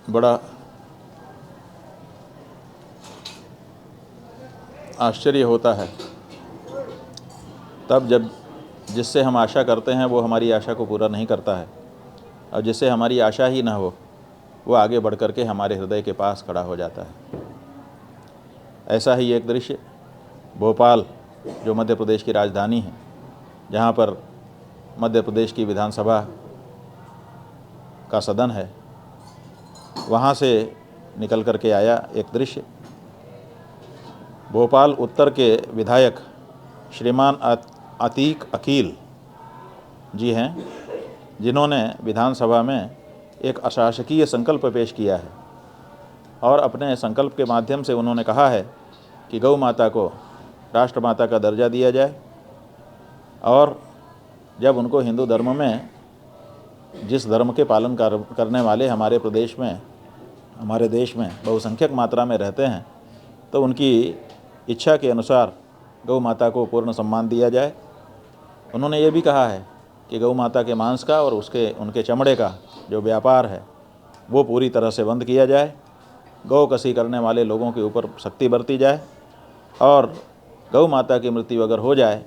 बड़ा आश्चर्य होता है तब जब जिससे हम आशा करते हैं वो हमारी आशा को पूरा नहीं करता है, और जिससे हमारी आशा ही ना हो वो आगे बढ़ कर के हमारे हृदय के पास खड़ा हो जाता है। ऐसा ही एक दृश्य भोपाल, जो मध्य प्रदेश की राजधानी है, जहाँ पर मध्य प्रदेश की विधानसभा का सदन है, वहाँ से निकल कर के आया एक दृश्य। भोपाल उत्तर के विधायक श्रीमान अतीक अकील जी हैं, जिन्होंने विधानसभा में एक अशासकीय संकल्प पेश किया है और अपने संकल्प के माध्यम से उन्होंने कहा है कि गौ माता को राष्ट्रमाता का दर्जा दिया जाए, और जब उनको हिंदू धर्म में जिस धर्म के पालन करने वाले हमारे प्रदेश में, हमारे देश में बहुसंख्यक मात्रा में रहते हैं, तो उनकी इच्छा के अनुसार गौ माता को पूर्ण सम्मान दिया जाए। उन्होंने ये भी कहा है कि गौ माता के मांस का और उनके चमड़े का जो व्यापार है वो पूरी तरह से बंद किया जाए, गौ कसी करने वाले लोगों के ऊपर सख्ती बरती जाए, और गौ माता की मृत्यु अगर हो जाए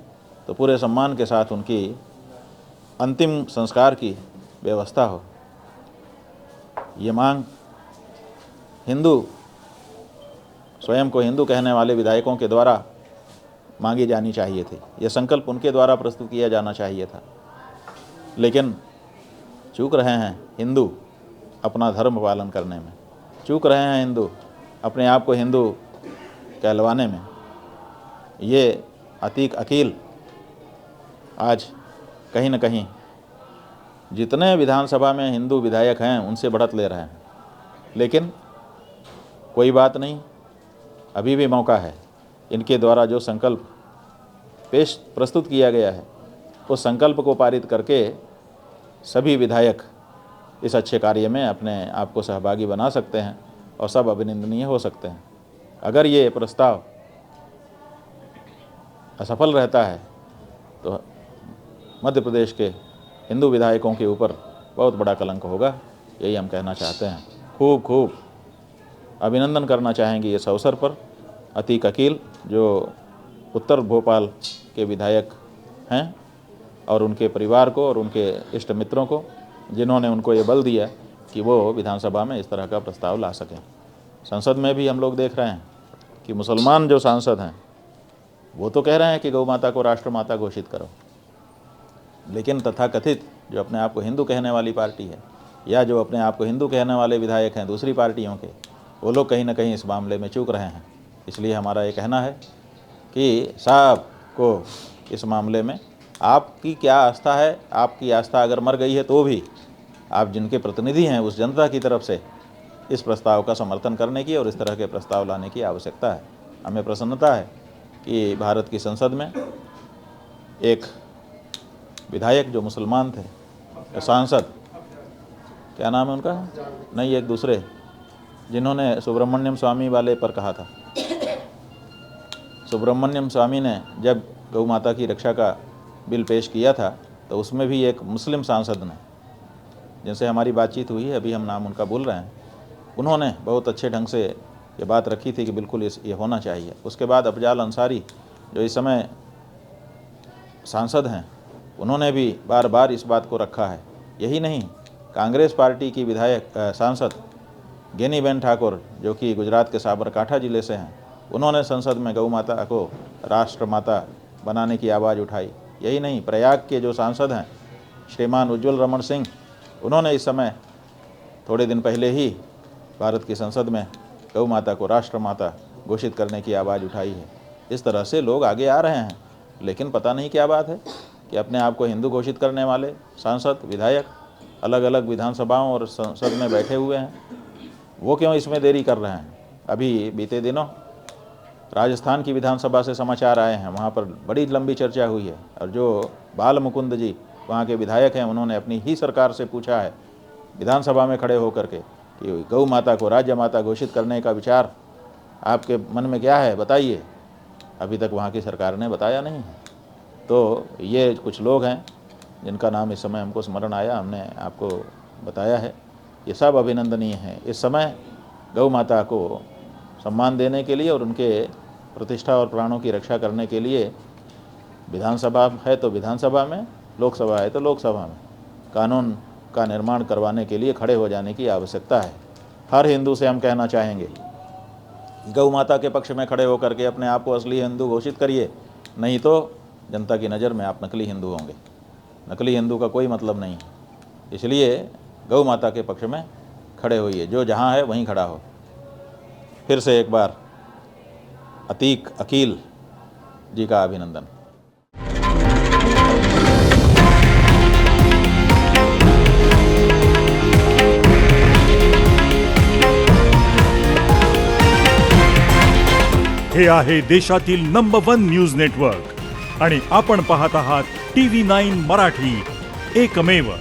तो पूरे सम्मान के साथ उनकी अंतिम संस्कार की व्यवस्था हो। ये मांग हिंदू, स्वयं को हिंदू कहने वाले विधायकों के द्वारा मांगी जानी चाहिए थी। यह संकल्प उनके द्वारा प्रस्तुत किया जाना चाहिए था, लेकिन चूक रहे हैं हिंदू अपना धर्म पालन करने में, चूक रहे हैं हिंदू अपने आप को हिंदू कहलवाने में। ये अतीक अकील आज कहीं न कहीं जितने विधानसभा में हिंदू विधायक हैं उनसे बढ़त ले रहे हैं, लेकिन कोई बात नहीं, अभी भी मौका है। इनके द्वारा जो संकल्प प्रस्तुत किया गया है उस संकल्प को पारित करके सभी विधायक इस अच्छे कार्य में अपने आप को सहभागी बना सकते हैं और सब अभिनंदनीय हो सकते हैं। अगर ये प्रस्ताव असफल रहता है तो मध्य प्रदेश के हिंदू विधायकों के ऊपर बहुत बड़ा कलंक होगा, यही हम कहना चाहते हैं। खूब खूब अभिनंदन करना चाहेंगे इस अवसर पर अतीक अकील, जो उत्तर भोपाल के विधायक हैं, और उनके परिवार को और उनके इष्ट मित्रों को, जिन्होंने उनको ये बल दिया कि वो विधानसभा में इस तरह का प्रस्ताव ला सकें। संसद में भी हम लोग देख रहे हैं कि मुसलमान जो सांसद हैं वो तो कह रहे हैं कि गौ माता को राष्ट्रमाता घोषित करो, लेकिन तथाकथित जो अपने आप को हिंदू कहने वाली पार्टी है, या जो अपने आप को हिंदू कहने वाले विधायक हैं दूसरी पार्टियों के, वो लोग कहीं ना कहीं इस मामले में चूक रहे हैं। इसलिए हमारा ये कहना है कि साहब को इस मामले में आपकी क्या आस्था है, आपकी आस्था अगर मर गई है तो भी आप जिनके प्रतिनिधि हैं उस जनता की तरफ से इस प्रस्ताव का समर्थन करने की और इस तरह के प्रस्ताव लाने की आवश्यकता है। हमें प्रसन्नता है कि भारत की संसद में एक विधायक जो मुसलमान थे, सांसद, क्या नाम है उनका, नहीं एक दूसरे, जिन्होंने सुब्रमण्यम स्वामी वाले पर कहा था। सुब्रमण्यम स्वामी ने जब गौ माता की रक्षा का बिल पेश किया था तो उसमें भी एक मुस्लिम सांसद ने, जिनसे हमारी बातचीत हुई है, अभी हम नाम उनका भूल रहे हैं, उन्होंने बहुत अच्छे ढंग से ये बात रखी थी कि बिल्कुल ये होना चाहिए। उसके बाद अफजाल अंसारी जो इस समय सांसद हैं, उन्होंने भी बार बार इस बात को रखा है। यही नहीं, कांग्रेस पार्टी की विधायक सांसद गेनीबेन ठाकुर, जो कि गुजरात के साबरकांठा ज़िले से हैं, उन्होंने संसद में गौ माता को राष्ट्रमाता बनाने की आवाज़ उठाई। यही नहीं, प्रयाग के जो सांसद हैं श्रीमान उज्ज्वल रमन सिंह, उन्होंने इस समय थोड़े दिन पहले ही भारत की संसद में गौ माता को राष्ट्रमाता घोषित करने की आवाज़ उठाई है। इस तरह से लोग आगे आ रहे हैं, लेकिन पता नहीं क्या बात है कि अपने आप को हिंदू घोषित करने वाले सांसद, विधायक अलग अलग विधानसभाओं और संसद में बैठे हुए हैं, वो क्यों इसमें देरी कर रहे हैं। अभी बीते दिनों राजस्थान की विधानसभा से समाचार आए हैं, वहाँ पर बड़ी लंबी चर्चा हुई है, और जो बाल मुकुंद जी वहाँ के विधायक हैं, उन्होंने अपनी ही सरकार से पूछा है विधानसभा में खड़े होकर के कि गौ माता को राज्य माता घोषित करने का विचार आपके मन में क्या है, बताइए। अभी तक वहाँ की सरकार ने बताया नहीं है। तो ये कुछ लोग हैं जिनका नाम इस समय हमको स्मरण आया, हमने आपको बताया है। ये सब अभिनंदनीय है। इस समय गौ माता को सम्मान देने के लिए और उनके प्रतिष्ठा और प्राणों की रक्षा करने के लिए विधानसभा है तो विधानसभा में, लोकसभा है तो लोकसभा में कानून का निर्माण करवाने के लिए खड़े हो जाने की आवश्यकता है। हर हिंदू से हम कहना चाहेंगे, गौ माता के पक्ष में खड़े होकर के अपने आप को असली हिंदू घोषित करिए, नहीं तो जनता की नज़र में आप नकली हिंदू होंगे। नकली हिंदू का कोई मतलब नहीं, इसलिए गौ माता के पक्ष में खड़े होइए, जो जहाँ है वहीं खड़ा हो। फिर से एक बार अतीक अकील जी का अभिनंदन। हे आहे देशातील नंबर 1 न्यूज नेटवर्क आणि आपण पाहत आहात TV9 मराठी, एकमेव।